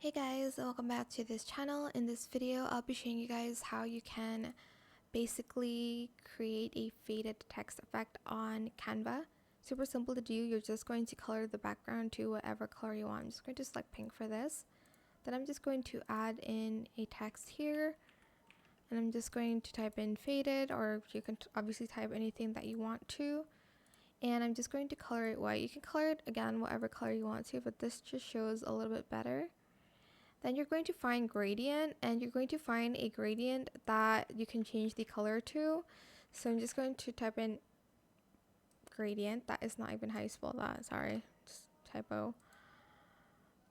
Hey guys, welcome back to this channel. In this video, I'll be showing you guys how you can basically create a faded text effect on Canva. Super simple to do. You're just going to color the background to whatever color you want. I'm just going to select pink for this. Then I'm just going to add in a text here. And I'm just going to type in faded, or you can obviously type anything that you want to. And I'm just going to color it white. You can color it again whatever color you want to, but this just shows a little bit better. Then you're going to find gradient, and you're going to find a gradient that you can change the color to. So I'm just going to type in gradient. That is not even how you spell that. Sorry, just typo.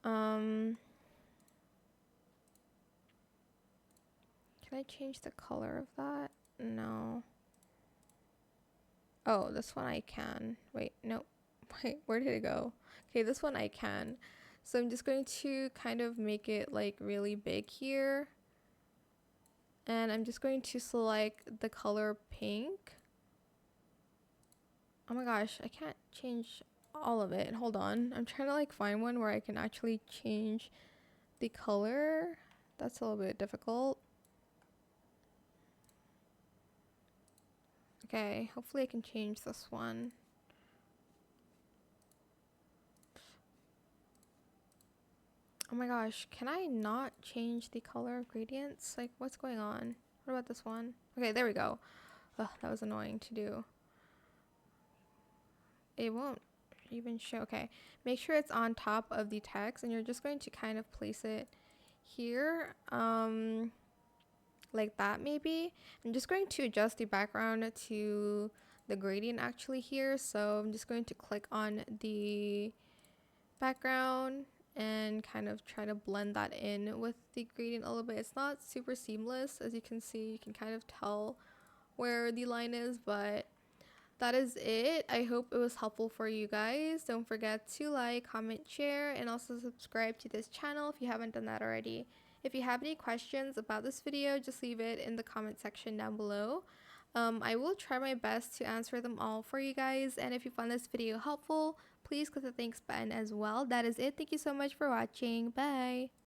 Can I change the color of that? No. Oh, this one I can. Wait, no. Wait, where did it go? Okay, this one I can. So I'm just going to kind of make it like really big here. And I'm just going to select the color pink. Oh my gosh, I can't change all of it. Hold on. I'm trying to like find one where I can actually change the color. That's a little bit difficult. Okay, hopefully I can change this one. Oh my gosh, can I not change the color of gradients? Like, what's going on? What about this one? Okay, there we go. Ugh, that was annoying to do. It won't even show. Okay, make sure it's on top of the text, and you're just going to kind of place it here, like that maybe. I'm just going to adjust the background to the gradient actually here. So I'm just going to click on the background and kind of try to blend that in with the gradient a little bit. It's not super seamless, as you can see. You can kind of tell where the line is, but that is it. I hope it was helpful for you guys. Don't forget to like, comment, share, and also subscribe to this channel if you haven't done that already. If you have any questions about this video, just leave it in the comment section down below. I will try my best to answer them all for you guys. And if you found this video helpful, please click the thanks button as well. That is it. Thank you so much for watching. Bye.